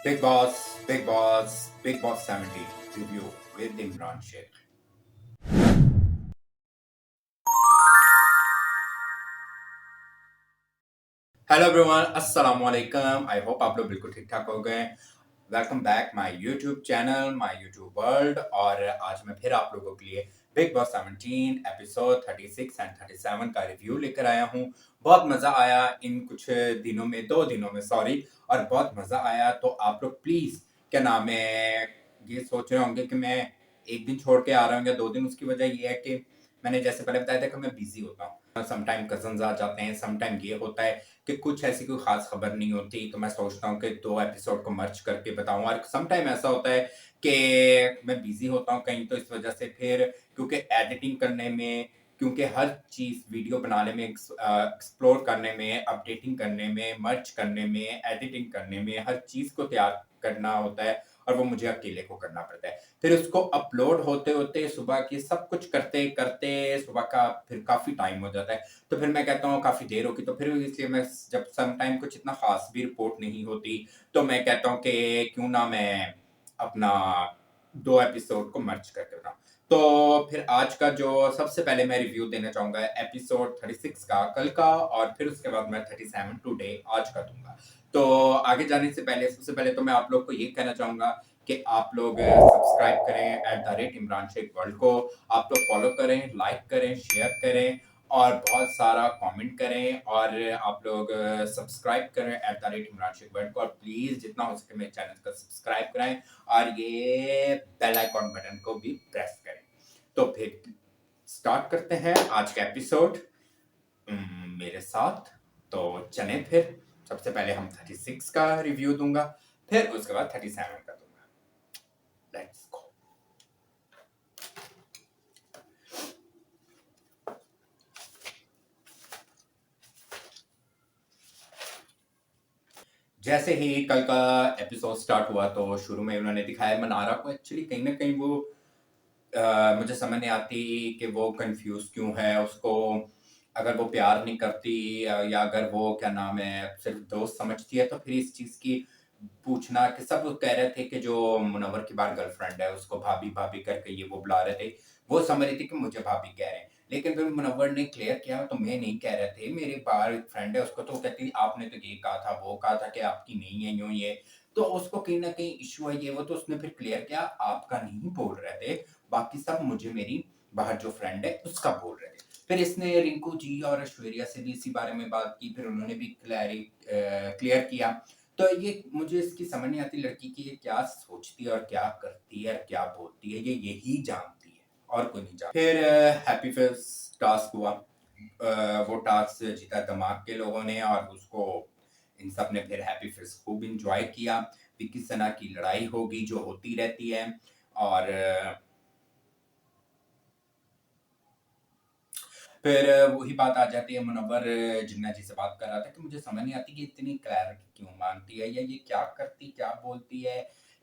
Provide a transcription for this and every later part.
Big Boss, Big Boss, Big Boss 70 review with Imran Sheikh. Hello everyone, अस्सलाम वालेकुम। I hope आप लोग बिल्कुल ठीक ठाक हो गए। Welcome back my YouTube channel, my YouTube world. और आज मैं फिर आप लोगों के लिए बिग बॉस 17 एपिसोड 36 एंड 37 का रिव्यू लेकर आया हूँ। बहुत मजा आया इन कुछ दिनों में, 2 दिनों में सॉरी, और बहुत मजा आया। तो आप लोग प्लीज, क्या नाम है, ये सोच रहे होंगे कि मैं एक दिन छोड़ के आ रहा हूँ या 2 दिन। उसकी वजह ये है कि मैंने जैसे पहले बताया था कि मैं बिजी होता हूँ। समटाइम कजन्स आ जाते हैं, समटाइम ये होता है कि कुछ ऐसी कोई खास खबर नहीं होती, तो मैं सोचता हूँ कि 2 एपिसोड को मर्ज करके बताऊं। और सम टाइम ऐसा होता है कि मैं बिजी होता हूँ कहीं, तो इस वजह से फिर क्योंकि एडिटिंग करने में, क्योंकि हर चीज वीडियो बनाने में, एक्सप्लोर करने में, अपडेटिंग करने में, मर्ज करने में, एडिटिंग करने में, हर चीज को तैयार करना होता है और वो मुझे अकेले को करना पड़ता है। फिर उसको अपलोड होते होते सुबह की सब कुछ करते करते सुबह का फिर काफी टाइम हो जाता है। तो फिर मैं कहता हूँ काफी देर होगी, तो फिर इसलिए मैं जब सम टाइम कुछ इतना खास भी रिपोर्ट नहीं होती, तो मैं कहता हूँ कि क्यों ना मैं अपना 2 एपिसोड को मर्ज करके बनाऊं। तो फिर आज का जो सबसे पहले मैं रिव्यू देना चाहूंगा एपिसोड 36 का, कल का, और फिर उसके बाद मैं 37 टुडे आज का दूंगा। तो आगे जाने से पहले, सबसे पहले तो मैं आप लोग को ये कहना चाहूंगा कि आप लोग सब्सक्राइब करें @इमरान शेख वर्ल्ड को। आप लोग फॉलो करें, लाइक करें, शेयर करें और बहुत सारा कमेंट करें। और आप लोग सब्सक्राइब करें इमरान शेख वर्ल्ड को, और प्लीज जितना हो सके मेरे चैनल को सब्सक्राइब करें और ये बेल आइकॉन बटन को भी प्रेस करें। तो फिर स्टार्ट करते हैं आज का एपिसोड मेरे साथ। तो चलें फिर। सबसे पहले हम 36 का रिव्यू दूंगा, फिर उसके बाद 37 का दूंगा। Let's go. जैसे ही कल का एपिसोड स्टार्ट हुआ तो शुरू में उन्होंने दिखाया मनारा को। एक्चुअली कहीं ना कहीं वो मुझे समझ नहीं आती कि वो कंफ्यूज क्यों है। उसको अगर वो प्यार नहीं करती या अगर वो क्या नाम है सिर्फ दोस्त समझती है, तो फिर इस चीज की पूछना कि सब लोग कह रहे थे कि जो मुनव्वर की बार गर्लफ्रेंड है उसको भाभी भाभी करके ये वो बुला रहे थे। वो समझ रही थी कि मुझे भाभी कह रहे हैं, लेकिन फिर मुनव्वर ने क्लियर किया तो मैं नहीं कह रहे थे, मेरे बाहर एक फ्रेंड है उसको। तो कहती आपने तो ये कहा था, वो कहा था कि आपकी नहीं है, यूं ये। तो उसको कहीं ना कहीं इशू है ये वो। तो उसने फिर क्लियर किया आपका नहीं बोल रहे थे, बाकी सब मुझे मेरी बाहर जो फ्रेंड है उसका बोल रहे थे। फिर इसने रिंकू जी और ऐश्वर्या से भी इसी बारे में बात की, फिर उन्होंने भी क्लियर किया। तो ये मुझे इसकी समझ नहीं आती लड़की की, ये क्या सोचती है और क्या करती है और क्या बोलती है, ये यही जानती है और कोई नहीं जानता। फिर हैप्पी फेस टास्क हुआ। वो टास्क जीता दिमाग के लोगों ने, और उसको इन सब ने फिर हैप्पी फेस खूब इंजॉय किया। विक्की सना की लड़ाई होगी जो होती रहती है। और फिर वही बात आ जाती है, मुनव्वर जिन्ना जी से बात कर रहा था कि मुझे समझ नहीं आती कि इतनी क्लैरिटी क्यों मांगती है, या ये क्या करती क्या बोलती है,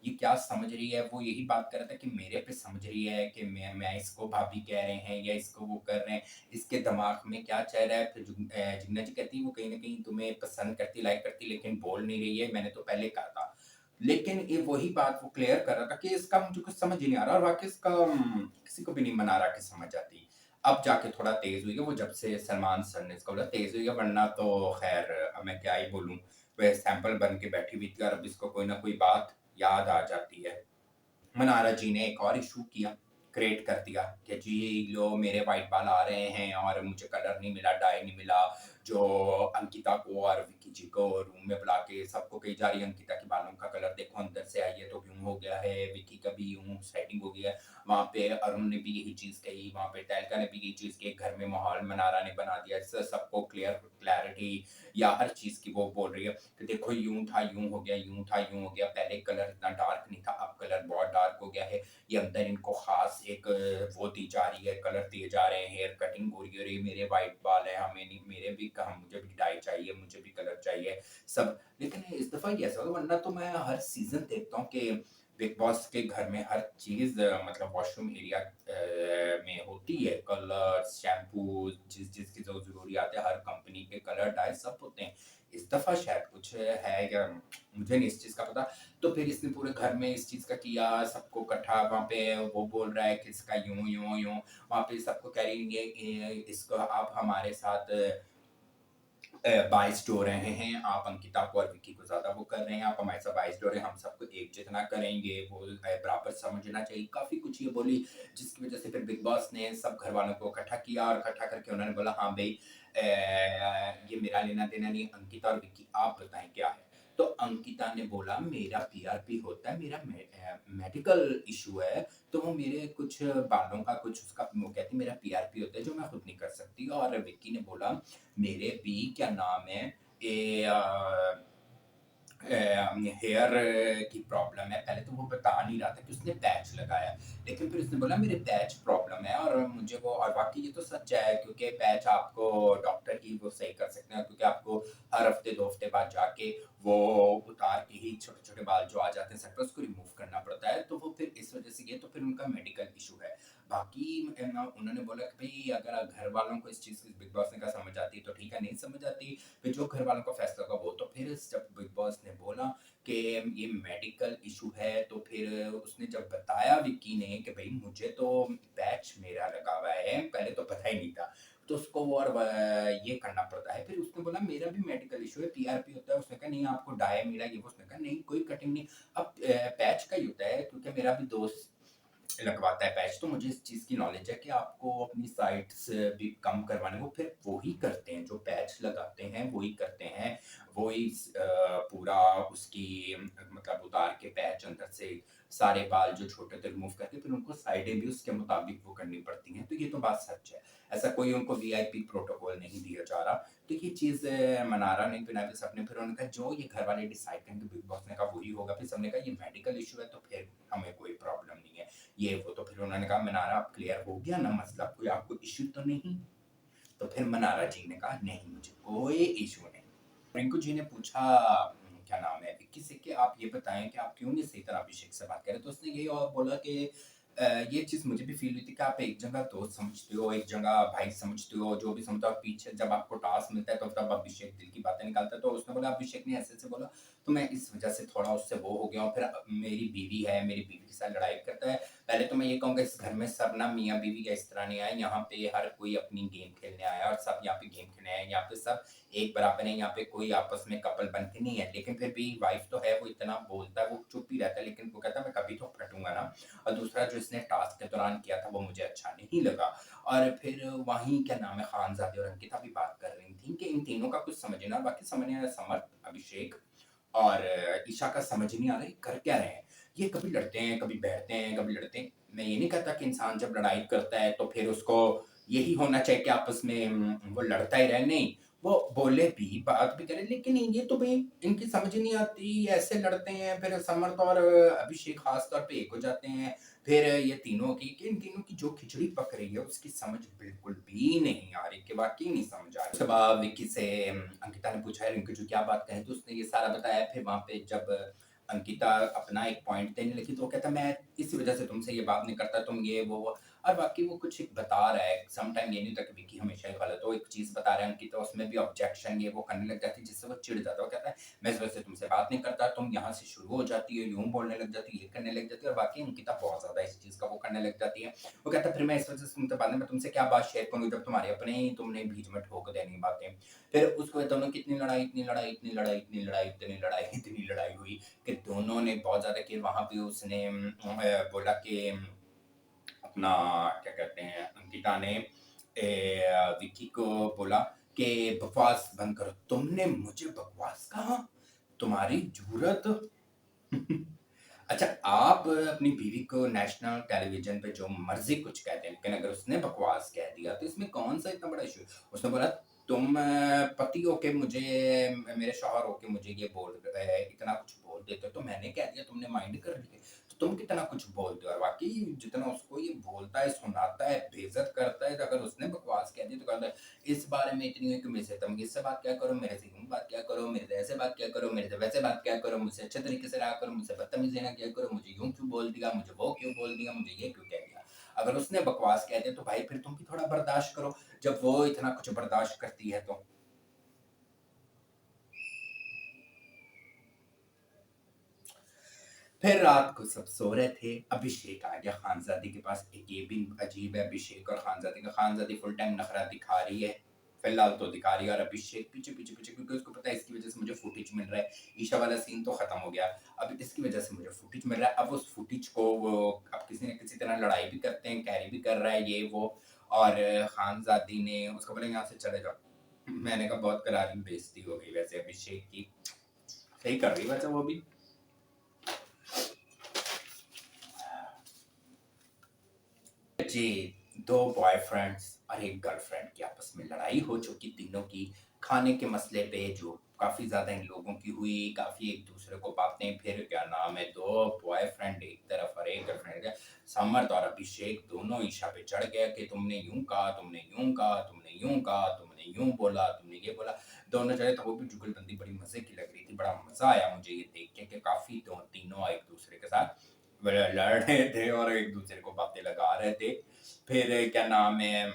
ये क्या समझ रही है। वो यही बात कर रहा था कि मेरे पे समझ रही है कि मैं इसको भाभी कह रहे हैं या इसको वो कर रहे हैं, इसके दिमाग में क्या चल रहा है। फिर जिन्ना जी कहती है वो कहीं ना कहीं तुम्हें पसंद करती, लाइक करती, लेकिन बोल नहीं रही है, मैंने तो पहले कहा था। लेकिन ये वही बात वो क्लियर कर रहा था कि इसका मुझे कुछ समझ ही नहीं आ रहा, और वाकई इसका किसी को भी नहीं मना रहा कि समझ आती। अब जाके थोड़ा तेज हुई है वो, जब से सलमान सर ने इसको बोला तेज हुई है, वरना तो खैर अब मैं क्या ही बोलूं। वह सैंपल बन के बैठी हुई थी और अब इसको कोई ना कोई बात याद आ जाती है। मनारा जी ने एक और इशू किया, क्रिएट कर दिया कि जी लो मेरे वाइट बाल आ रहे हैं और मुझे कलर नहीं मिला, डाई नहीं मिला। जो अंकिता को और विकी जी को रूम में बुला के सबको कही जा रही है अंकिता के बालों का कलर देखो अंदर से आई है तो यूं हो गया है, विकी का भी यूं सेटिंग हो गया है। वहां पे अरुण ने भी यही चीज कही, वहां पे टैलका ने भी यही चीज की, घर में माहौल मनारा ने बना दिया। सबको क्लैरिटी या हर चीज की वो बोल रही है कि देखो यूं था यूं हो गया, यूं था यूं हो गया, पहले कलर इतना डार्क नहीं था, अब कलर बहुत डार्क हो गया है। ये अंदर इनको खास एक वो दी जा रही है, कलर दिए जा रहे हैं, हेयर कटिंग हो रही है, मेरे वाइट बाल है, हमें नहीं, मेरे भी हम मुझे भी डाई चाहिए, मुझे भी कलर चाहिए सब। लेकिन इस दफा ये ऐसा होगा, वरना तो मैं हर सीजन देखता हूँ कि बिग बॉस के घर में हर चीज मतलब वॉशरूम एरिया में होती है, कलर, शैम्पू, जिस जिसकी जो जरूरियात है, हर कंपनी के कलर डाई सब होते हैं। इस दफ़ा शायद कुछ है या मुझे नहीं इस चीज़ का पता। तो फिर इसने पूरे घर में इस चीज़ का किया, सबको इकट्ठा वहाँ पे वो बोल रहा है कि इसका यूँ, यूँ, यूँ, वहाँ पे सबको कह रही ये इसको आप हमारे साथ बाइस्ड हो रहे हैं, आप अंकिता को और विक्की को ज़्यादा वो कर रहे हैं, आप हमारे साथ बाइस्ड हो रहे हैं, हम सबको एक जितना करेंगे, वो बराबर समझना चाहिए, काफ़ी कुछ ये बोली, जिसकी वजह से फिर बिग बॉस ने सब घरवालों को इकट्ठा किया और इकट्ठा करके उन्होंने बोला, "हाँ भई ये मेरा लेना-देना नहीं, अंकिता और विक्की आप बताएँ क्या है?" तो अंकिता ने बोला, "मेरा पीआरपी होता है, मेरा मेडिकल इश्यू है, तो वो मेरे कुछ बालों का कुछ उसका वो कहती है मेरा पीआरपी होता है, जो मैं खुद नहीं कर सकती।" और विक्की ने बोला मेरे भी क्या नाम है ये हेयर की प्रॉब्लम है। पहले तो वो बता नहीं रहा था कि उसने पैच लगाया है, लेकिन फिर उसने बोला मेरे पैच प्रॉब्लम है और मुझे वो और वाक़ई ये तो सच है क्योंकि पैच आपको डॉक्टर ही वो सही कर सकते हैं क्योंकि आपको हर हफ्ते 2 हफ्ते बाद जाके वो उतार के ही छोटे-छोटे बाल जो आ जाते हैं सर पे उसको रिमूव करना पड़ता है। तो वो फिर इस वज़ह से ये तो फिर उनका मेडिकल इश्यू है। बाकी उन्होंने बोला कि भई अगर घर वालों को इस चीज़ की बिग बॉस ने कहा समझ आती है तो ठीक है, नहीं समझ आती फिर जो घर वालों का फैसला होगा वो। तो फिर जब बिग बॉस ने बोला कि ये मेडिकल इशू है तो फिर उसने जब बताया विक्की ने कि भाई मुझे तो पैच मेरा लगा हुआ है, पहले तो पता ही नहीं था। तो उसको और ये करना पड़ता है। फिर उसने बोला मेरा भी मेडिकल इशू है, पीआरपी होता है। उसने कहा नहीं आपको डाई मिला ये वो। उसने कहा नहीं कोई कटिंग नहीं। अब पैच का ही होता है क्योंकि मेरा भी दोस्त लगवाता है पैच, तो मुझे इस चीज़ की नॉलेज है कि आपको अपनी साइट्स भी कम करवाने वो फिर वो ही करते हैं, जो पैच लगाते हैं वो ही करते हैं। वो ही पूरा उसकी मतलब उतार के पैच अंदर से सारे बाल जो छोटे थे रिमूव करके फिर उनको साइडें भी उसके मुताबिक वो करनी पड़ती हैं। तो ये तो बात सच है। ऐसा कोई उनको वीआईपी प्रोटोकॉल नहीं दिया जा रहा। तो ये चीज़ मनारा नहीं पहना फिर सबने फिर उन्होंने कहा जो ये घर वाले डिसाइड करेंगे बिग बॉस ने कहा वही होगा। फिर सबने कहा ये मेडिकल इश्यू है तो फिर हमें कोई प्रॉब्लम नहीं है। ये वो तो फिर उन्होंने कहा मनारा अब क्लियर हो गया ना मसला, कोई आपको इश्यू तो नहीं? तो फिर मनारा जी ने कहा नहीं मुझे कोई इश्यू नहीं। रिंकू जी ने पूछा क्या नाम है विक्की से कि आप ये बताएँ कि आप क्यों नहीं सही तरह अभिषेक से बात कर रहे? तो उसने यही और बोला कि ये चीज़ मुझे भी फ़ील हुई थी कि आप एक जगह दोस्त समझते हो, एक जगह भाई समझते हो, जो भी समझते हो और पीछे जब आपको टास्क मिलता है तो तब अभिषेक दिल की बातें निकालता है। तो उसने बोला अभिषेक ने ऐसे-ऐसे बोला, तो मैं इस वज़ह से थोड़ा उससे वो हो गया हूँ। फिर मेरी बीवी है, मेरी बीवी के साथ लड़ाई करता है। पहले तो मैं ये कहूँगा इस घर में सब ना मियाँ-बीवी का इस तरह नहीं आए, यहाँ पे हर कोई अपनी गेम खेलने आया है और सब यहाँ पे गेम खेलने आए हैं। यहाँ पे सब एक बराबर है, यहाँ पे कोई आपस में कपल बन के नहीं है। लेकिन फिर भी वाइफ़ तो है, वो इतना बोलता है, वो चुप ही रहता है, लेकिन वो कहता है मैं कभी तो फटूँगा ना। और दूसरा जो इसने टास्क के दौरान किया था, वो मुझे अच्छा नहीं लगा। और फिर वहीं क्या नाम है, खानज़ादे और अंकिता भी बात कर रही थीं कि इन तीनों का कुछ समझ नहीं आ रहा, बाकी समझ नहीं आ रहा समर्थ, अभिषेक और ईशा का समझ नहीं आ रहा है, ये कर क्या रहे हैं? ये कभी लड़ते हैं, कभी बैठते हैं, कभी लड़ते हैं। मैं ये नहीं कहता कि इंसान जब लड़ाई करता है, तो फिर उसको यही होना चाहिए कि आपस में वो लड़ता ही रहे, नहीं। वो बोले भी, बात भी करे, लेकिन ये तो भई इनकी समझ ही नहीं आती, ऐसे लड़ते हैं, फिर समर्थ और अभिषेक ख़ास तौर पे एक हो जाते हैं। फिर ये तीनों की कि इन तीनों की जो खिचड़ी पक रही है, उसकी समझ बिल्कुल भी नहीं आ रही कि वाक़ई नहीं समझ आ रही। उसके बाद विक्की से अंकिता ने पूछा, "रिंकू जी क्या बात कहें?" तो उसने ये सारा बताया। फिर वहाँ पे जब अंकिता अपना एक पॉइंट देने लगी, तो वो कहता, "मैं इसी वज़ह से तुमसे ये बात नहीं करता, तुम ये, वो।" और वाक़ई वो कुछ एक बता रहा है। सम टाइम ये नहीं होता कि विक्की हमेशा ही गलत हो। एक चीज़ बता रहा है अंकिता, उसमें भी ऑब्जेक्शन ये वो करने लग जाती है, जिससे वो चिढ़ जाता है। वो कहता है, "मैं इस वज़ह से तुमसे बात नहीं करता, तुम यहाँ से शुरू हो जाती हो, यूँ बोलने लग जाती हो, ये करने लग जाती हो।" और वाक़ई अंकिता बहुत ज़्यादा इस चीज़ का वो करने लग जाती है। वो कहता है, "फिर मैं इस वज़ह से तुमसे बाद में मैं तुमसे क्या बात शेयर करूँ, जब तुम्हारे अपने ही तुमने बीच में टोक देनी बातें।" फिर उसके बाद दोनों की इतनी लड़ाई, इतनी लड़ाई, इतनी लड़ाई, इतनी लड़ाई, इतनी लड़ाई, इतनी लड़ाई हुई कि दोनों ने बहुत ज़्यादा कि वहाँ पे उसने बोला कि अपना क्या कहते हैं अंकिता ने विक्की को बोला कि बकवास बंद करो। तुमने मुझे बकवास कहा? तुम्हारी जुर्रत अच्छा, आप अपनी बीवी को नेशनल टेलीविज़न पे जो मर्ज़ी कुछ कहते हैं, लेकिन अगर उसने बकवास कह दिया, तो इसमें कौन-सा इतना बड़ा इश्यू है? उसने बोला, "तुम पति हो के मुझे मेरे शौहर हो के मुझे ये बोल इतना कुछ बोल देते हो, तो मैंने कह दिया, तुमने माइंड कर लिया। तो तुम कितना कुछ बोलते हो।" और वाक़ई जितना उसको ये बोलता है, सुनाता है, बेइज़्ज़त करता है, तो अगर उसने बकवास कह दी, तो कहता है, "इस बारे में इतनी है कि मेरे से तमीज़ से बात किया करो, मेरे से यूँ बात किया करो, मेरे से ऐसे बात किया करो, मेरे से वैसे बात किया करो, मुझसे अच्छे तरीके से रहा करो, मुझसे बदतमीज़ी ना किया करो, मुझे यूँ क्यों बोल दिया, मुझे वो क्यों बोल दिया, मुझे ये क्यों कह दिया।" अगर उसने बकवास कह दिया, तो भाई फिर तुम भी थोड़ा बर्दाश्त करो, जब वो इतना कुछ बर्दाश्त करती है तो। फिर रात को सब सो रहे थे, अभिषेक आ गया खानज़ादी के पास। एक ये भी अजीब है अभिषेक और खानज़ादी का, खानज़ादी फुल टाइम नखरा दिखा रही है, फिलहाल तो दिखा रही है, और अभिषेक पीछे-पीछे क्योंकि उसको पता है इसकी वज़ह से मुझे फुटेज मिल रहा है। ईशा वाला सीन तो खत्म हो गया, अब इसकी वज़ह से मुझे फुटेज मिल रहा है। अब उस फुटेज को वो अब किसी न किसी तरह लड़ाई भी करते हैं, कैरी भी कर रहा है ये वो, और खानज़ादी ने उसको बोला यहाँ से चले जाओ। मैंने कहा बहुत करारी बेइज़्ज़ती हो गई वैसे अभिषेक की, सही कर रही है वैसे वो भी। जी, 2 बॉयफ्रेंड्स और 1 गर्लफ्रेंड की आपस में लड़ाई हो चुकी तीनों की, खाने के मसले पे जो काफ़ी ज़्यादा इन लोगों की हुई, काफ़ी एक-दूसरे को बातें, फिर क्या नाम है 2 बॉयफ्रेंड एक तरफ और 1 गर्लफ्रेंड है। समर्थ और अभिषेक दोनों ईशा पे चढ़ गए कि तुमने यूँ कहा, तुमने यूँ कहा, तुमने यूँ कहा, तुमने यूँ बोला, तुमने ये बोला। दोनों चढ़े तो वो भी जुगलबंदी बड़ी मज़े की लग रही थी, बड़ा मज़ा आया मुझे ये देख के कि काफ़ी दो तीनों एक-दूसरे के साथ लड़ रहे थे और एक-दूसरे को बातें लगा रहे थे। फिर क्या नाम है,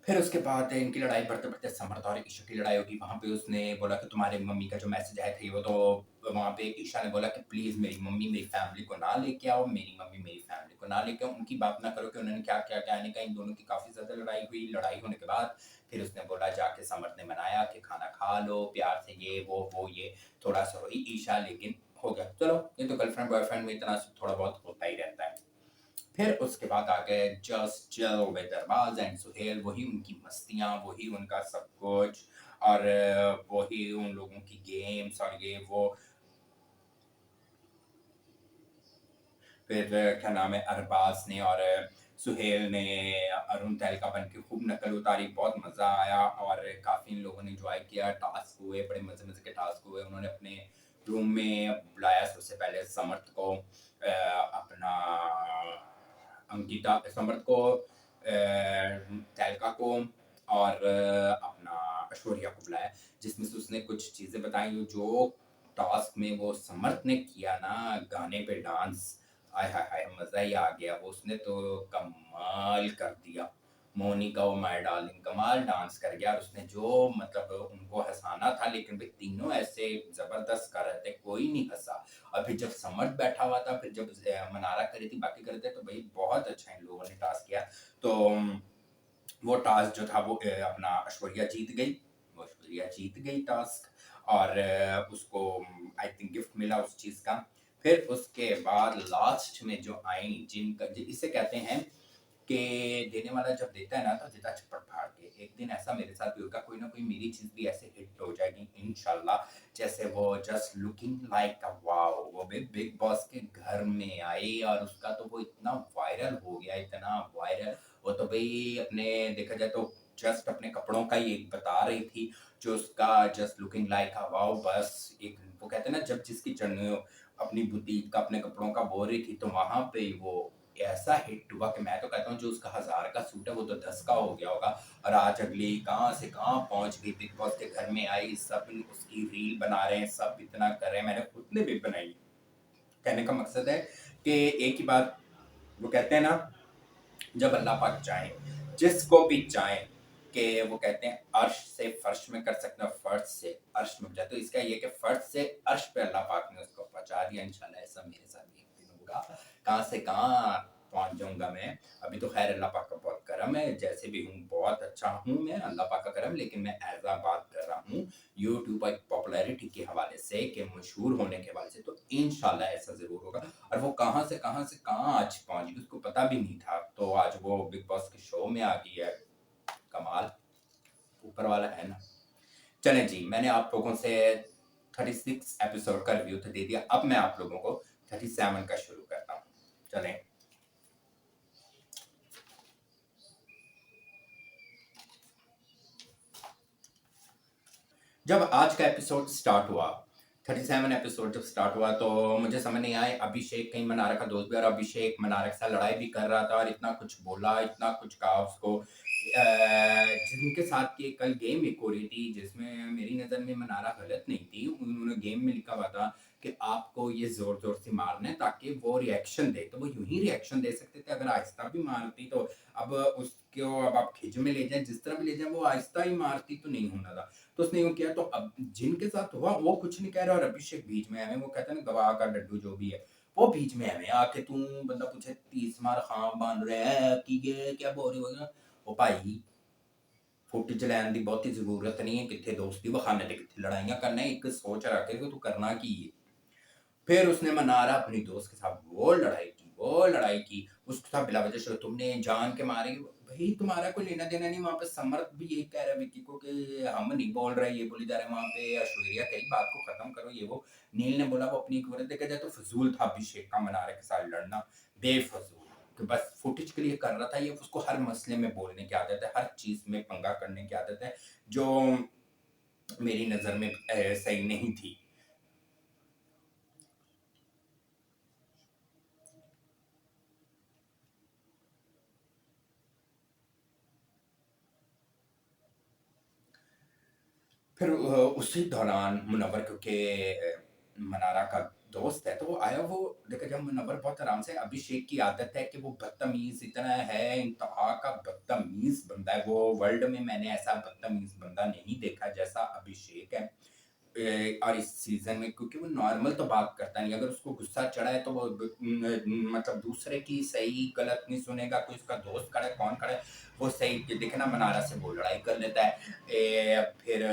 फिर उसके बाद इनकी लड़ाई बढ़ते-बढ़ते समर्थ और ईशा की लड़ाई होगी। वहाँ पे उसने बोला कि तुम्हारी मम्मी का जो मैसेज आया था ये वो, तो वहाँ पे ईशा ने बोला कि प्लीज़ मेरी मम्मी मेरी फैमिली को ना लेके आओ, मेरी मम्मी मेरी फैमिली को ना लेके आओ, उनकी बात ना करो कि उन्होंने क्या-क्या, क्या नहीं कहा। इन दोनों की काफ़ी ज़्यादा लड़ाई हुई। लड़ाई होने के बाद फिर उसने बोला, जाके समर्थ ने मनाया कि खाना खा लो प्यार से, ये वो ये। थोड़ा-सा रोई ईशा लेकिन हो गया। चलो, ये तो गर्लफ्रेंड बॉयफ्रेंड में इतना थोड़ा बहुत होता ही रहता है। फिर उसके बाद आ गए just chill with Arbaaz and Sohail, वही उनकी मस्तियाँ, वही उनका सब कुछ, और वही उन लोगों की गेम्स और ये वो। फिर क्या नाम है, अरबाज ने और सुहेल ने अरुण तहलका बन के खूब नकल उतारी, बहुत मज़ा आया और काफ़ी इन लोगों ने एंजॉय किया। टास्क हुए, बड़े मज़े-मज़े के टास्क हुए। उन्होंने अपने रूम में बुलाया सबसे पहले समर्थ को, अपना अंकिता समर्थ को, तहलका को और अपना ऐश्वर्या को बुलाया, जिसमें से उसने कुछ चीज़ें बताई जो टास्क में वो समर्थ ने किया ना, गाने पे डांस, आय हाय हाय! मज़ा ही आ गया। वो उसने तो कमाल कर दिया। मोनिका ओ माय डार्लिंग कमाल डांस कर गया, और उसने जो मतलब उनको हँसाना था, लेकिन वे तीनों ऐसे ज़बरदस्त कर रहे थे, कोई नहीं हँसा। और फिर जब समर्थ बैठा हुआ था, फिर जब मनारा कर रही थी, बाकी कर रहे थे, तो भई बहुत अच्छा इन लोगों ने टास्क किया। तो वो टास्क जो था वो अपना ऐश्वर्या जीत गई। वो ऐश्वर्या जीत गई टास्क, और उसको आई थिंक गिफ्ट मिला उस चीज़ का। फिर उसके बाद लास्ट में जो आई जिनका इसे कहते हैं कि देने वाला जब देता है ना तो देता चप्पड़ फाड़ के। एक दिन ऐसा मेरे साथ भी होगा, कोई ना कोई मेरी चीज़ भी ऐसे हिट हो जाएगी इंशाल्लाह। जैसे वो just looking like a wow, वो भी बिग बॉस के घर में आई और उसका तो वो इतना वायरल हो गया, इतना वायरल। वो तो भई अपने देखा जाए तो जस्ट अपने कपड़ों का ही एक बता रही थी, जो उसका just looking like a wow, बस एक वो कहते हैं ना जब जिसकी अपनी बुटीक का अपने कपड़ों का बोल रही थी, तो वहाँ पे वो ऐसा हिट हुआ कि मैं तो कहता हूँ जो उसका 1000 का सूट है वो तो 10 का हो गया होगा। और आज अगली कहाँ से कहाँ पहुँच गई, बिग बॉस के घर में आई, सब उसकी रील बना रहे हैं, सब इतना कर रहे हैं, मैंने खुद ने भी बनाई। कहने का मकसद है कि एक ही बात वो कहते हैं ना, जब अल्लाह पाक चाहें, जिसको भी चाहें, कि वो कहते हैं अर्श से फर्श में कर सकते हैं और फर्श से अर्श में पहुँचा। तो इसका ये कि फर्श से अर्श पे अल्लाह पाक ने उसको पहुँचा दिया। इंशाल्लाह ऐसा मेरे साथ भी एक दिन होगा। कहाँ से कहाँ पहुँच जाऊँगा मैं। अभी तो खैर अल्लाह पाक का बहुत करम है, जैसे भी हूँ बहुत अच्छा हूँ मैं, अल्लाह पाक का करम, लेकिन मैं एज़ अ बात कर रहा हूँ यूट्यूब एक पॉपुलैरिटी के हवाले से, कि मशहूर होने के हवाले से, तो इंशाल्लाह ऐसा ज़रूर होगा। और वो कहाँ से कहाँ आज पहुँच गई, उसको पता भी नहीं था। तो आज वो बिग बॉस के शो में आ गई है। कमाल, ऊपर वाला है ना। चलें जी, मैंने आप लोगों से 36 एपिसोड का रिव्यू तो दे दिया, अब मैं आप लोगों को 37 का शुरू करता हूँ। चलें। जब आज का एपिसोड स्टार्ट हुआ, 37 एपिसोड जब स्टार्ट हुआ, तो मुझे समझ नहीं आया अभिषेक कहीं मनारा का दोस्त भी, और अभिषेक मनारा के साथ लड़ाई भी कर रहा था और इतना कुछ बोला, इतना कुछ कहा उसको। जिनके साथ की कल गेम एक हो रही थी, जिसमें मेरी नज़र में मनारा गलत नहीं थी। उन्होंने गेम में लिखा हुआ था कि आपको ये ज़ोर-ज़ोर से मारना है ताकि वो रिएक्शन दे, तो वो यूँ ही रिएक्शन दे सकते थे। अगर आहिस्ता भी मारती तो अब उसको अब आप खिंच में ले जाएँ, जिस तरह भी ले जाएँ, वो आहिस्ता ही मारती तो नहीं होना था। तो उसने यूँ किया, तो अब जिनके साथ हुआ वो कुछ नहीं कह रहा और अभिषेक बीच में है, वो कहता है ना गवाह का डड्डू जो भी है, वो बीच में एवें आके तू बंदा पूछे 30 मार खां बन रहा है कि ये क्या बोल रहे हो? ओ भाई फुटेज लैन की बहुती जरूरत नहीं है, कितने दोस्ती बखाने ते कितने लड़ाइयां करना है, एक सोच रखे कि तू करना की है। फिर उसने मनारा अपनी दोस्त के साथ वो लड़ाई की, उसके साथ बिला वजह से तुमने जान के मारे, भाई तुम्हारा कोई लेना देना नहीं। वहां पे समर्थ भी यही कह रहा है विक्की को कि हम नहीं बोल रहे, ये बोली जा रहे हैं वहां पे ऐश्वर्या कही बात को खत्म करो ये वो। नील ने बोला वो अपनी एक वजह देखा जाए तो फजूल था अभिषेक का मनारा के साथ लड़ना, बेफजूल कि बस फुटेज के लिए कर रहा था ये। उसको हर मसले में बोलने की आदत है, हर चीज में पंगा करने की आदत है, जो मेरी नजर में सही नहीं थी। फिर उसी दौरान मुनव्वर, क्योंकि मनारा का दोस्त है तो वो आया, वो देखा जब मुनव्वर बहुत आराम से, अभिषेक की आदत है कि वो बदतमीज इतना है, इंतहा का बदतमीज बंदा है वो। वर्ल्ड में मैंने ऐसा बदतमीज बंदा नहीं देखा जैसा अभिषेक है। और इस सीजन में क्योंकि वो नॉर्मल तो बात करता नहीं, अगर उसको गुस्सा चढ़ा है तो वो मतलब दूसरे की सही गलत नहीं सुनेगा, कोई उसका दोस्त खड़ा है कौन खड़ा है वो सही देखे ना, मनारा से वो लड़ाई कर लेता है। फिर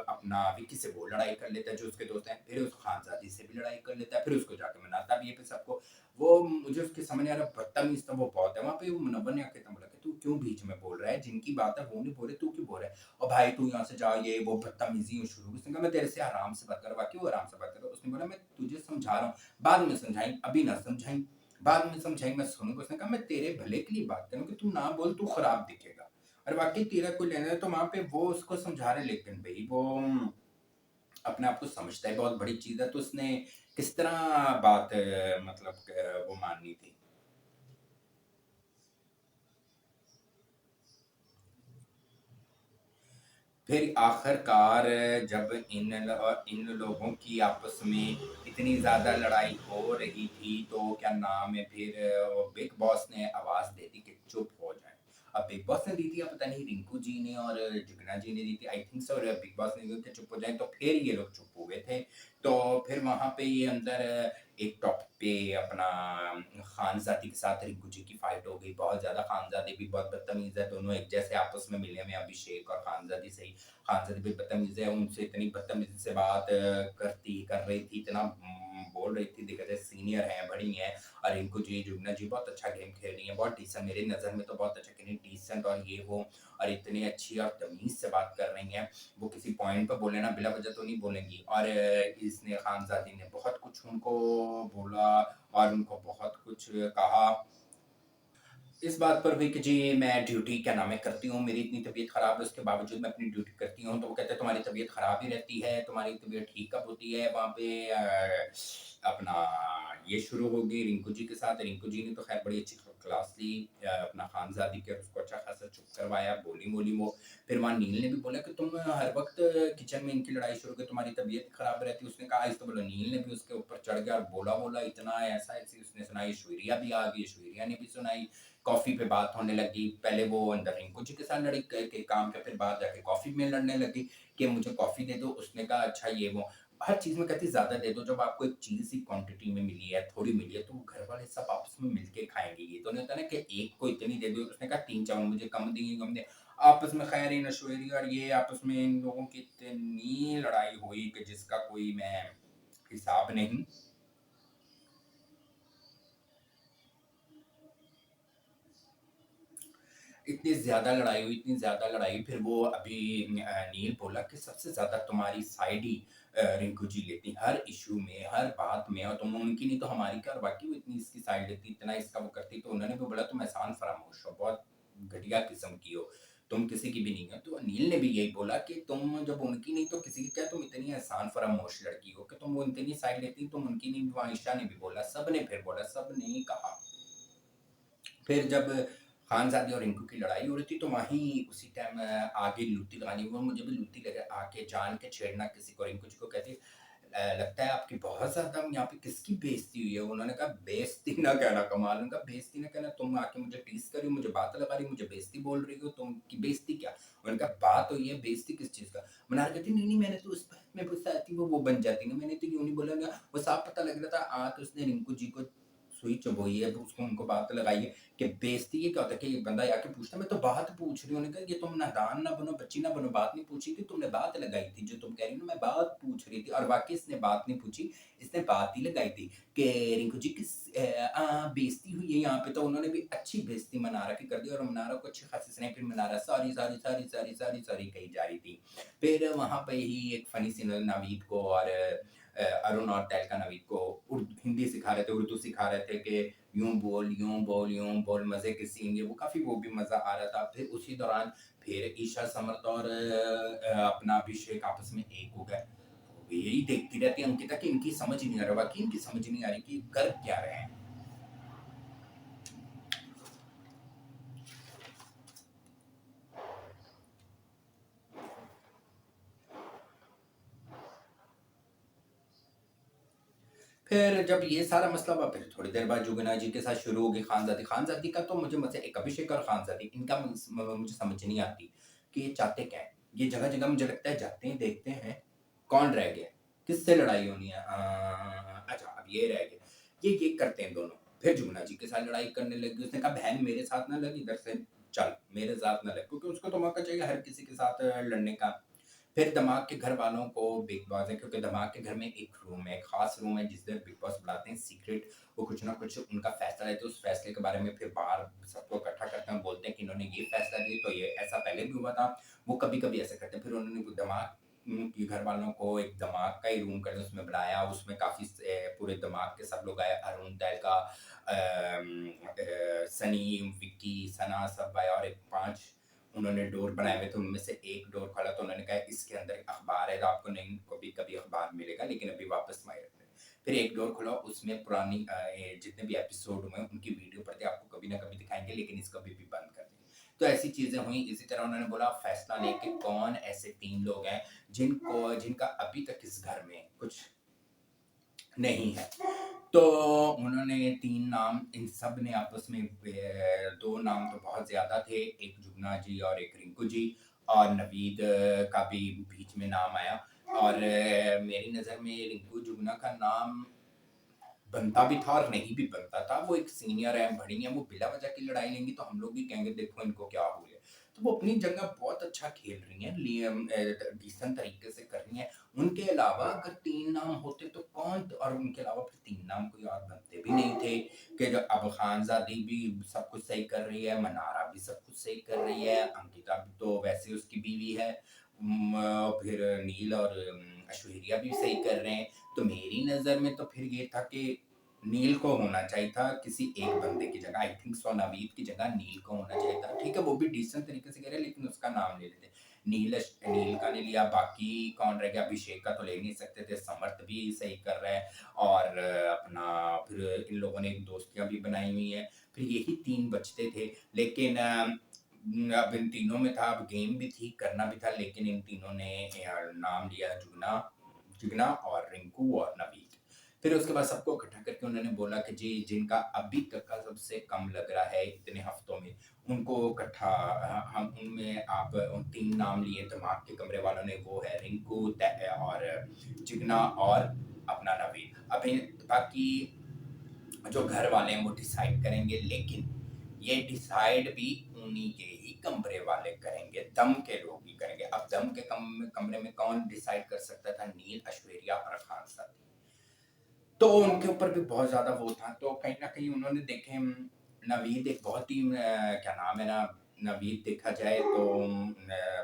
अपना विक्की से वो लड़ाई कर लेता है जो उसके दोस्त हैं, फिर उस खानजादी से भी लड़ाई कर लेता है, फिर उसको जाके मनाता भी है फिर सबको। वो मुझे उसके समझ नहीं आ रहा, बदतमीज तो वो बहुत है। वहां पे वो मुनव्वर ने आके तब बोला कि तू क्यों बीच में बोल रहा है, जिनकी बात है वो नहीं बोल रहे, तू क्यों बोल रहा है? और भाई तू यहाँ से जा, ये वो बदतमीजी शुरू। उसने कहा मैं तेरे से आराम से बात कर, बाकी वो आराम से बात कर। उसने बोला मैं तुझे समझा रहा हूँ, बाद में समझाई, अभी ना समझाई, बाद में समझाई मैं सुनूंगा। उसने कहा मैं तेरे भले के लिए बात करूँ कि तू ना बोल, तू खराब दिखेगा। और बाकी तेरा कोई लेना है तो वहां पे वो उसको समझा रहे, लेकिन भाई वो अपने आप को समझता है बहुत बड़ी चीज है, तो उसने किस तरह बात मतलब वो माननी थी। फिर आखिरकार जब इन लोगों की आपस में इतनी ज़्यादा लड़ाई हो रही थी तो क्या नाम है, फिर बिग बॉस ने आवाज़ दे दी कि चुप हो जाए। अब बिग बॉस ने दी थी, अब पता नहीं रिंकू जी ने और जुगना जी ने दी थी, आई थिंक सो। और बिग बॉस ने दी थी चुप हो जाए, तो फिर ये लोग चुप हो गए थे। तो फिर वहाँ पे ये अंदर एक टॉपिक पे अपना खानजादी के साथ रिंकू जी की फाइट हो गई बहुत ज़्यादा। खानजादी भी बहुत बदतमीज़ है, दोनों एक जैसे आपस में मिले हुए, अभिषेक और खानजादी सही। खानसद भी बदतमीज है, उनसे इतनी बदतमीजी से बात कर रही थी, इतना बोल रही थी, देखा जाए सीनियर है, बड़ी है। और इनको जी जुगना जी बहुत अच्छा गेम खेल रही है, बहुत डिसेंट, मेरी नज़र में तो बहुत अच्छा खेल रही है, डिसेंट और ये वो। और इतनी अच्छी और तमीज से बात कर रही हैं, वो किसी पॉइंट पर बोले ना, बिला वजह तो नहीं बोलेंगी। और इसने खानजादी ने बहुत कुछ उनको बोला और उनको बहुत कुछ कहा। इस बात पर हुई कि जी मैं ड्यूटी क्या नाम है करती हूँ, मेरी इतनी तबीयत ख़राब है उसके बावजूद मैं अपनी ड्यूटी करती हूँ। तो वो कहते हैं तुम्हारी तबीयत ख़राब ही रहती है, तुम्हारी तबीयत ठीक कब होती है? वहाँ पे अपना ये शुरू हो गई रिंकू जी के साथ। रिंकू जी ने तो खैर बड़ी अच्छी क्लास ली अपना खानजादी के, उसको अच्छा खासा चुप करवाया, बोली बोली वो। फिर वहाँ नील ने भी बोला कि तुम हर वक्त किचन में इनकी लड़ाई शुरू कर, तुम्हारी तबीयत खराब रहती है। उसने कहा इस तो बोला, नील ने भी उसके ऊपर चढ़ गया और बोला बोला इतना ऐसा ऐसी उसने सुनाई। ऐश्वर्या भी आ गई, ऐश्वर्या ने भी सुनाई। कॉफ़ी पे बात होने लगी, पहले वो अंदर रिंकू जी के साथ लड़ी के काम पे, फिर बात जाके कॉफ़ी में लड़ने लगी कि मुझे कॉफ़ी दे दो। उसने कहा अच्छा ये वो, हर चीज़ में कहती ज़्यादा दे दो। जब आपको एक चीज़ ही क्वांटिटी में मिली है, थोड़ी मिली है, तो वो घर वाले सब आपस में मिलके खाएंगे। ये तो नहीं होता ना कि एक को इतनी दे दो। उसने कहा तीन चावल मुझे कम देंगे, कम दे। आपस में खैर इन ऐश्वर्या और ये आपस में इन लोगों की इतनी लड़ाई हुई कि जिसका कोई मैं हिसाब नहीं। इतनी ज़्यादा लड़ाई हुई, इतनी ज़्यादा लड़ाई, फिर वो अभी नील बोला कि सबसे ज़्यादा तुम्हारी साइड ही रिंकू जी लेती, हर इश्यू में, हर बात में, और तुम उनकी नहीं तो हमारी क्या? और बाकी वो इतनी इसकी साइड लेती, इतना इसका वो करती। तो उन्होंने भी बोला तुम एहसान फरामोश हो, बहुत घटिया किस्म की हो, तुम किसी की भी नहीं हो। तो नील ने भी यही बोला कि तुम जब उनकी नहीं तो किसी की क्या? तुम इतनी एहसान फरामोश लड़की हो कि तुम वो इतनी साइड लेती, तुम उनकी नहीं। वो आयशा ने भी बोला, सब ने फिर बोला, सब ने ही कहा। फिर जब खानज़ादे और रिंकू की लड़ाई हो रही थी तो वहीं उसी टाइम आगे लुत्ती लगानी, वो मुझे भी लुत्ती लगे, आके जान के छेड़ना किसी को। रिंकू जी को कहती लगता है आपकी बहुत ज़्यादा यहाँ पे किसकी बेइज़्ती हुई है? उन्होंने कहा बेइज़्ती ना कहना कमाल। उन्होंने कहा बेइज़्ती ना कहना, तुम आके मुझे टीज़ कर रही हो, मुझे बात लगा रही हो, मुझे बेइज़्ती बोल रही हो, तुम की बेइज़्ती क्या? उन्होंने कहा बात हुई है, बेइज़्ती किस चीज़ का? मनार कहती नहीं, नहीं मैंने तो उस बात में गुस्सा आती वो बन जाती ना, मैंने तो यूँ नहीं बोला ना, वो साफ पता लग रहा था आके उसने रिंकू जी को सुई चबोई है, उसको उनको बात लगाई है कि बेइज़्ती ये क्या होता है कि एक बंदा आके पूछता मैं तो बात पूछ रही हूँ। उन्होंने कहा ये तुम नादान ना बनो, बच्ची ना बनो, बात नहीं पूछी थी, तुमने बात लगाई थी। जो तुम कह रही हो ना मैं बात पूछ रही थी और वाक़ई इसने बात नहीं पूछी, इसने बात ही लगाई थी कि रिंकू जी बेइज़्ती हुई है यहाँ पे। तो उन्होंने भी अच्छी बेइज़्ती मनारा की कर दी और मनारा को अच्छी खासी सुनाई, फिर Mannara sorry, sorry, sorry, sorry, sorry, sorry कही जा रही थी। फिर वहाँ पे ही एक फ़नी सीन नावीद को और अरुण और तहलका नावीद को हिंदी सिखा रहे थे, उर्दू सिखा रहे थे कि यूँ बोल, यूँ बोल, यूँ बोल, मज़े के सीन ये वो काफ़ी वो भी मज़ा आ रहा था। फिर उसी दौरान फिर ईशा समर्थ और अपना अभिषेक आपस में एक हो गए। वो भी यही देखती रहती है अंकिता कि इनकी समझ ही नहीं आ रहा, वाक़ई इनकी समझ ही नहीं आ रही कि कर क्या रहे हैं। फिर जब ये सारा मसला हुआ फिर थोड़ी देर बाद जुगना जी के साथ शुरू हो गई खानज़ादी। खानज़ादी का तो मुझे मज़े एक अभिषेक और खानज़ादी इनका मुझे समझ नहीं आती कि ये चाहते क्या हैं? ये जगह-जगह मुझे लगता है जाते हैं, देखते हैं, कौन रह गया? किससे लड़ाई होनी है? अच्छा अब ये रह गया। ये करते हैं दोनों। फिर जुगना जी के साथ लड़ाई करने लगी। उसने कहा बहन मेरे साथ ना लग इधर से चल, मेरे साथ ना लग क्योंकि उसको तो मौका चाहिए हर किसी के साथ लड़ने का। फिर दमाग के घर वालों को बिग बॉस है क्योंकि दमाग के घर में एक रूम है, खास रूम है जिस दिन बिग बॉस बुलाते हैं सीक्रेट। वो कुछ ना कुछ उनका फैसला है तो उस फैसले के बारे में फिर बाहर सबको इकट्ठा करते हैं, बोलते हैं कि इन्होंने ये फैसला दिया तो ये ऐसा पहले भी हुआ था। वो कभी-कभी ऐसा करते हैं। फिर उन्होंने वो दमाग के घर वालों को एक दमाग का ही रूम कर दिया, उसमें बुलाया, उसमें काफ़ी पूरे दमाग के सब लोग आए, अरुण, तहलका, सनी, विक्की, सना सब आए और एक 5 उन्होंने डोर बनाए हुए थे, उनमें से एक डोर खोला तो उन्होंने कहा इसके अंदर एक अखबार है तो आपको नहीं कभी-कभी अखबार मिलेगा लेकिन अभी वापस माए रखते हैं। फिर एक डोर खोला उसमें पुरानी जितने भी एपिसोड हुए हैं उनकी वीडियो पड़ती है आपको कभी ना कभी दिखाएँगे लेकिन इसको अभी-भी बंद कर देंगे। तो ऐसी चीज़ें हुई, इसी तरह उन्होंने बोला फैसला लें कि कौन ऐसे 3 लोग हैं जिनका अभी तक इस घर में कुछ नहीं है। तो उन्होंने 3 नाम इन सब ने आपस में 2 नाम तो बहुत ज़्यादा थे, एक जुगना जी और एक रिंकू जी और नवीद का भी बीच में नाम आया और मेरी नज़र में रिंकू जुगना का नाम बनता भी था और नहीं भी बनता था। वो एक सीनियर है, बड़ी हैं, वो बिला वजह की लड़ाई लेंगी तो हम लोग भी कहेंगे देखो इनको क्या हो गया। तो वो अपनी जगह बहुत अच्छा खेल रही हैं, डिसेंट तरीके से कर रही हैं। उनके अलावा अगर 3 नाम होते तो कौन और उनके अलावा फिर 3 नाम कोई और बनते भी नहीं थे कि जो अब खानज़ादी भी सब कुछ सही कर रही है, मनारा भी सब कुछ सही कर रही है, अंकिता भी तो वैसे उसकी बीवी है। फिर नील और ऐश्वर्या भी सही कर रहे हैं। तो मेरी नज़र में तो फिर ये था कि नील को होना चाहिए था किसी एक बंदे की जगह। आई थिंक सो नवीद की जगह नील को होना चाहिए था। ठीक है, वो भी डिसेंट तरीके से कह रहे हैं लेकिन उसका नाम ले लेते। नील का नहीं लिया, बाकी कौन रह गया? अभिषेक का तो ले नहीं सकते थे, समर्थ भी सही कर रहा है और अपना फिर इन लोगों ने एक दोस्तियाँ भी बनाई हुई हैं। फिर यही 3 बचते थे लेकिन अब इन तीनों में था, अब गेम भी थी, करना भी था लेकिन इन तीनों ने नाम लिया जुगना जुगना और रिंकू और नवीद। फिर उसके बाद सबको इकट्ठा करके उन्होंने बोला कि जी जिनका अभी तक का सबसे कम लग रहा है इतने हफ्तों में उनको इकट्ठा हम उनमें आप उन 3 नाम लिए दिमाग के कमरे वालों ने वो है रिंकू और जिगना और अपना नवीद। अभी बाकी जो घर वाले हैं वो डिसाइड करेंगे लेकिन ये डिसाइड भी उन्हीं के ही कमरे वाले करेंगे, दम के लोग ही करेंगे। अब दम के कमरे में कौन डिसाइड कर सकता था? नील, ऐश्वर्या और खान साहब। तो उनके ऊपर भी बहुत ज़्यादा वो था, तो कहीं न कहीं उन्होंने देखें नवीद एक बहुत ही क्या नाम है ना, नवीद देखा जाए तो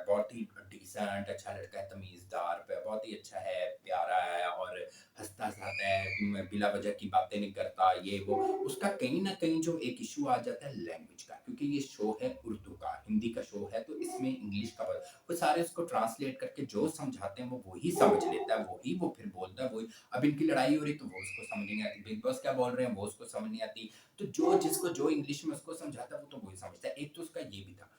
बहुत ही डिसेंट अच्छा लड़का है, तमीज़दार पे बहुत ही अच्छा है, प्यारा है और हँसता-ज़ाता है, बिला वजह की बातें नहीं करता, ये वो। उसका कहीं न कहीं जो एक इश्यू आ जाता है लैंग्वेज का, क्योंकि ये शो है उर्दू का, हिंदी का शो है, तो इसमें इंग्लिश का वो सारे उसको ट्रांसलेट करके जो समझाते हैं, वो वही समझ लेता है, वही वो फिर बोलता है, वही अब इनकी लड़ाई हो रही तो वो उसको समझ नहीं आती, बिग बॉस क्या बोल रहे हैं वो उसको समझ नहीं आती। तो जो जिसको जो इंग्लिश में उसको समझाता है वो तो वही समझता है। एक तो उसका ये भी था।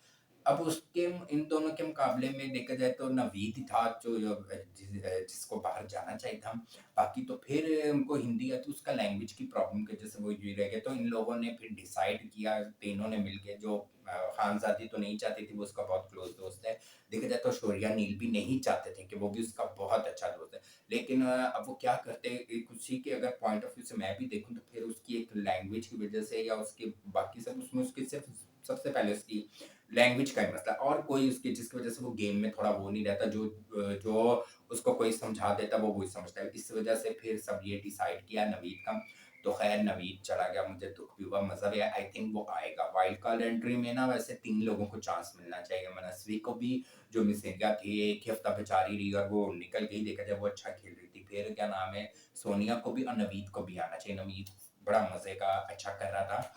अब उसके इन दोनों के मुकाबले में देखा जाए तो नवीद ही था जो जिसको बाहर जाना चाहिए था। बाकी तो फिर उनको हिंदी आती, उसका लैंग्वेज की प्रॉब्लम की वजह से वो यूँ रह गए। तो इन लोगों ने फिर डिसाइड किया, तीनों ने मिलके, जो खानज़ादी तो नहीं चाहती थी, वो उसका बहुत क्लोज़ दोस्त है। देखा जाए तो शौर्या नील भी नहीं चाहते थे कि वो भी उसका बहुत अच्छा दोस्त है। लेकिन अब वो क्या करते हैं, एक उसी के अगर पॉइंट ऑफ व्यू से मैं भी देखूँ तो फिर उसकी एक लैंग्वेज की वजह से या उसके बाकी सब, उसमें उसकी सिर्फ़ सबसे पहले उसकी लैंग्वेज का ही मसला, और कोई उसकी जिसकी वजह से वो गेम में थोड़ा वो नहीं रहता, जो उसको कोई समझा देता वो वही समझता है। इस वजह से फिर सब ये डिसाइड किया नवीद का। तो खैर नवीद चला गया, मुझे दुःख भी हुआ, मज़ा भी आया। आई थिंक वो आएगा। वाइल्ड कार्ड एंट्री में ना वैसे 3 लोगों को चांस मिलना चाहिए। मनस्वी को भी, जो मिस इंडिया थी, 1 ही हफ्ता बेचारी रही और वो निकल गई। देखा जाए वो अच्छा खेल रही थी। फिर क्या नाम है, सोनिया को भी और नवीद को भी आना चाहिए। नवीद बड़ा मज़े का अच्छा कर रहा था।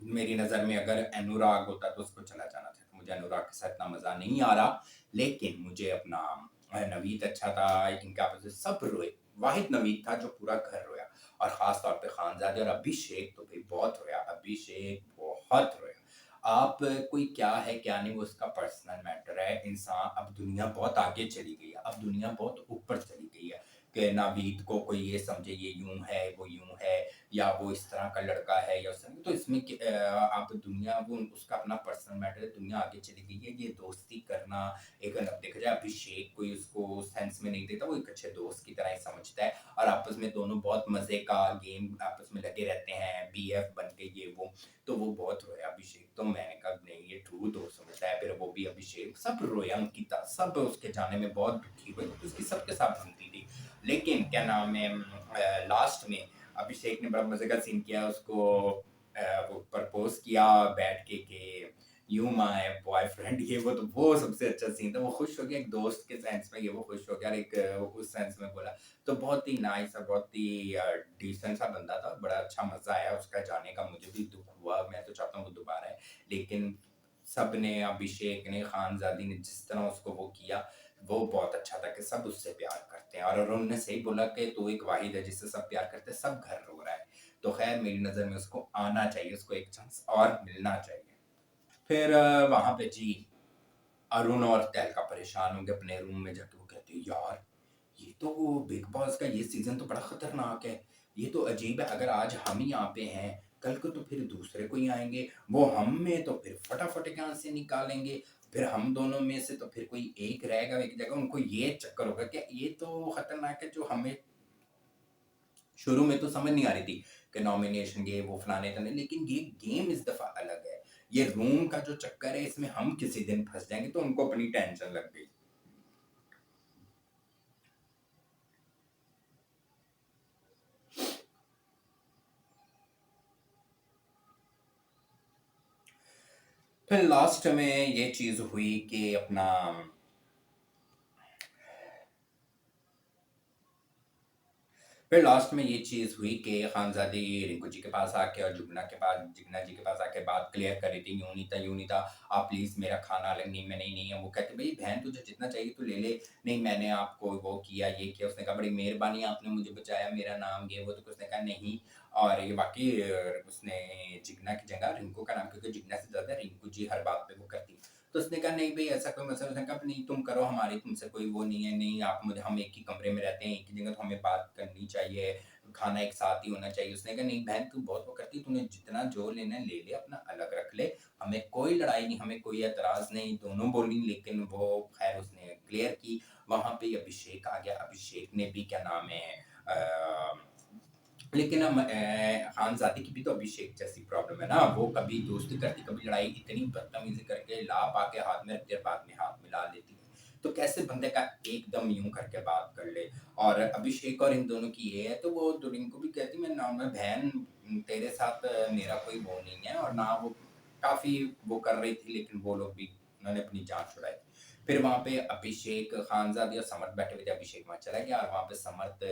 मेरी नज़र में अगर अनुराग होता तो उसको चला जाना था। तो मुझे अनुराग के साथ इतना मज़ा नहीं आ रहा, लेकिन मुझे अपना नवीद अच्छा था। इनके आपस में सब रोए। वाहिद नवीद था जो पूरा घर रोया, और ख़ास तौर पे खानज़ादे और अभिषेक तो भई बहुत रोया। अभिषेक बहुत रोया। आप कोई क्या है, क्या नहीं, वो उसका पर्सनल मैटर है। इंसान, अब दुनिया बहुत आगे चली गई है। अब दुनिया बहुत ऊपर चली गई है कि नावीद को कोई ये समझे ये यूँ है, वो यूँ है, या वो इस तरह का लड़का है या उस तरह, तो इसमें आप दुनिया, वो उसका अपना पर्सनल मैटर है। दुनिया आगे चली गई है। ये दोस्ती करना, एक अब देखा जाए अभिषेक कोई उसको उस सेंस में नहीं देता, वो एक अच्छे दोस्त की तरह ही समझता है, और आपस में दोनों बहुत मज़े का गेम आपस में लगे रहते हैं, बीएफ बन के ये वो। तो वो बहुत रोया अभिषेक। तो मैंने कहा नहीं, ये ट्रू दोस्त समझता है। फिर वो भी अभिषेक सब रोया, अंकिता सब उसके जाने में बहुत दुखी हुई, उसकी सबके साथ बनती थी। लेकिन क्या नाम है, लास्ट में अभिषेक ने बड़ा मजे का सीन किया, उसको वो प्रपोज किया बैठ के यू माय बॉयफ्रेंड, ये वो सबसे अच्छा सीन था। वो खुश हो गया एक दोस्त के सेंस में, ये वो खुश हो गया, और एक उस सेंस में बोला। तो बहुत ही नाइस और बहुत ही डिसेंट सा बंदा था। बड़ा अच्छा मजा आया उसका जाने का। मुझे भी दुख हुआ, मैं तो चाहता हूँ वो दोबारा है। लेकिन सबने, अभिषेक ने, खानजादी ने जिस तरह उसको वो किया, वो बहुत अच्छा था कि सब उससे प्यार करते हैं। और अरुण ने सही बोला कि तू एक वाहिद है जिससे सब प्यार करते हैं, सब घर रो रहा है। तो खैर मेरी नज़र में उसको आना चाहिए, उसको एक चांस और मिलना चाहिए। फिर वहाँ पे जी अरुण और तहलका परेशान होंगे अपने रूम में जाके। वो कहते हैं यार, ये तो बिग बॉस का ये सीज़न तो बड़ा खतरनाक है। ये तो अजीब है, अगर आज हम ही यहाँ पे हैं, कल को तो फिर दूसरे कोई आएँगे, वो हम में तो फिर फटाफट यहाँ से निकालेंगे, फिर हम दोनों में से तो फिर कोई एक रहेगा एक जगह। उनको ये चक्कर होगा कि ये तो खतरनाक है, जो हमें शुरू में तो समझ नहीं आ रही थी कि नॉमिनेशन ये वो फलाने-टने, लेकिन ये गेम इस दफ़ा अलग है। ये रूम का जो चक्कर है, इसमें हम किसी दिन फँस जाएँगे, तो उनको अपनी टेंशन लग गई। फिर लास्ट में ये चीज़ हुई कि अपना, फिर लास्ट में ये चीज़ हुई कि खानज़ादी रिंकू जी के पास आके और जुगना जी के पास आके बात क्लियर कर रही थी, यूँ नहीं था, आप प्लीज़ मेरा खाना अलग नहीं, मैं नहीं है। वो कहते भई बहन तुझे जितना चाहिए तू ले ले, नहीं मैंने आपको वो किया, ये किया। उसने कहा बड़ी मेहरबानी आपने मुझे बचाया, मेरा नाम ये वो। तो उसने कहा नहीं, और ये बाकी उसने जिगना की जगह रिंकू का नाम, क्योंकि जिगना से ज़्यादा रिंकू जी हर बात पे वो करती। तो उसने कहा नहीं भई ऐसा कोई मसला। उसने कहा नहीं तुम करो, हमारी तुमसे कोई वो नहीं है, नहीं आप मुझे, हम एक ही कमरे में रहते हैं, एक ही जगह, तो हमें बात करनी चाहिए, खाना एक साथ ही होना चाहिए। उसने कहा नहीं बहन तू बहुत वो करती है, तूने जितना जो लेना है ले ले, अपना अलग रख ले, हमें कोई लड़ाई नहीं, हमें कोई एतराज़ नहीं। दोनों बोली, लेकिन वो खैर उसने क्लियर की। वहाँ पे अभिषेक आ गया। अभिषेक ने भी क्या नाम है, लेकिन खानज़ादी की भी तो अभिषेक जैसी प्रॉब्लम है ना, वो कभी दोस्ती करती, कभी लड़ाई, इतनी बदतमीज़ी करके ला पाके हाथ में रखती है, बाद में हाथ मिला लेती है। तो कैसे बंदे का एकदम यूँ करके बात कर ले। और अभिषेक और इन दोनों की ये है, तो वो तो रिंकू भी कहती मैं ना, मैं बहन तेरे साथ मेरा कोई वो नहीं है, और ना वो काफ़ी वो कर रही थी, लेकिन वो लोग भी, उन्होंने अपनी जान छुड़ाई। फिर वहाँ पे अभिषेक, खानज़ादी और समर्थ बैठे हुए थे। अभिषेक वहाँ चला गया, और वहाँ पे समर्थ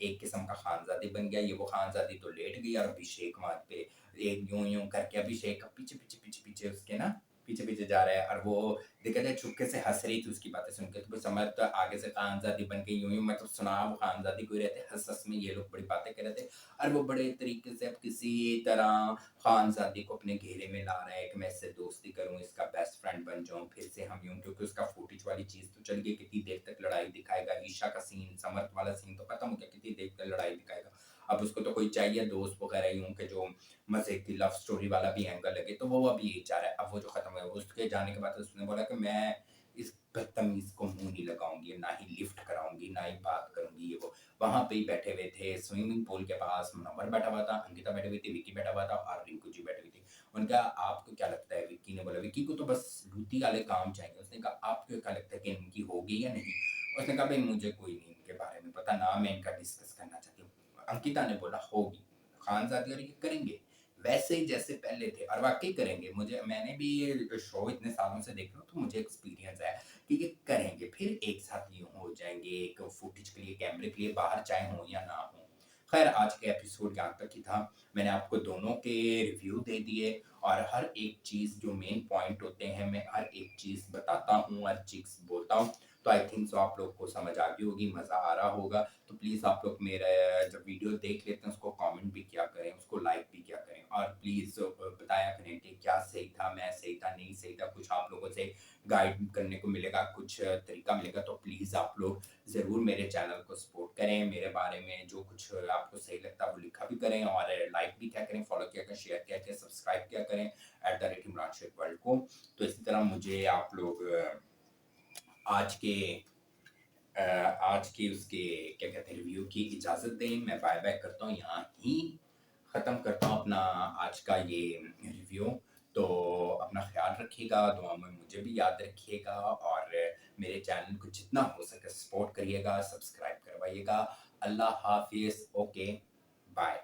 एक किस्म का खानज़ादी बन गया। ये वो खानज़ादी तो लेट गई, और अभिषेक वहाँ पे एक यूँ-यूँ करके अभिषेक पीछे उसके ना पीछे-पीछे जा रहा है और वो देखा जाए चुपके से हँस रही थी उसकी बातें सुन के, तो फिर समझ तो आगे से खानज़ादी बन के यूँ-यूँ मतलब सुना वो खानज़ादी कोई रहते, हँस-हँस में ये लोग बड़ी बातें कर रहे थे और वो बड़े तरीके से अब किसी तरह खानज़ादी को अपने घेरे में ला रहा है कि मैं इससे दोस्ती करूँ, इसका बेस्ट फ्रेंड बन जाऊँ, फिर से हम यूँ क्योंकि उसका फुटेज वाली चीज़ तो चल गई, कितनी देर तक लड़ाई दिखाएगा, ईशा का सीन, समर्थ वाला सीन तो खत्म हो गया, कितनी देर तक लड़ाई दिखाएगा। अब उसको तो कोई चाहिए दोस्त वगैरह यूँ कि जो मज़े की लव स्टोरी वाला भी एंगल लगे, तो वो अभी यही चाह रहा है। अब वो जो खत्म हुआ, उसके जाने के बाद उसने बोला कि मैं इस बदतमीज़ को मुँह नहीं लगाऊँगी, ना ही लिफ्ट कराऊँगी, ना ही बात करूँगी ये वो। वहाँ पे ही बैठे हुए थे, स्विमिंग पूल के पास मुनव्वर बैठा हुआ था, अंकिता बैठी हुई थी, विक्की बैठा हुआ था और रिंकू जी बैठी हुई थी। उन्होंने कहा, "आपको क्या लगता है?" विक्की ने बोला, विक्की को तो बस लूटी वाले काम चाहिए। उसने कहा, "आपको क्या लगता है कि इनकी होगी या नहीं?" उसने कहा, "भई मुझे कोई नहीं इनके बारे में पता, ना मैं इनका डिस्कस करना चाहती हूँ।" अंकिता ने बोला, "होगी। खानज़ादी और ये करेंगे, वैसे ही जैसे पहले थे और वाक़ई करेंगे। मैंने भी ये शो इतने सालों से देख रहा हूँ, तो मुझे एक्सपीरियंस है कि ये करेंगे। फिर एक साथ यूँ हो जाएँगे, एक फुटेज के लिए, कैमरे के लिए बाहर चाहे हों या ना हों। ख़ैर आज के एपिसोड यहाँ तक ही था। मैंने आपको दोनों के रिव्यू दे दिए और हर एक चीज़ जो मेन पॉइंट होते हैं, मैं हर एक चीज़ बताता हूँ, हर चीज़ बोलता हूँ। तो आई थिंक सो आप लोग को समझ आ गई होगी, मज़ा आ रहा होगा। तो प्लीज़ आप लोग मेरा जब वीडियो देख लेते हैं उसको कमेंट भी किया करें, उसको लाइक भी किया करें और प्लीज़ बताया करें कि क्या सही था, मैं सही था, नहीं सही था। कुछ आप लोगों से गाइड करने को मिलेगा, कुछ तरीका मिलेगा तो प्लीज़ आप लोग ज़रूर मेरे चैनल को सपोर्ट करें। मेरे बारे में जो कुछ आपको सही लगता है वो लिखा भी करें और लाइक भी किया करें, फॉलो किया करें, शेयर किया करें, सब्सक्राइब किया करें @इमरान शेख वर्ल्ड को। तो इसी तरह मुझे आप लोग आज के आज की उसके क्या कहते हैं रिव्यू की इजाज़त दें। मैं बाय-बाय करता हूँ, यहाँ ही ख़त्म करता हूँ अपना आज का ये रिव्यू। तो अपना ख़्याल रखिएगा, दुआ में मुझे भी याद रखिएगा और मेरे चैनल को जितना हो सके सपोर्ट करिएगा, सब्सक्राइब करवाइएगा। अल्लाह हाफ़िज़, ओके, बाय।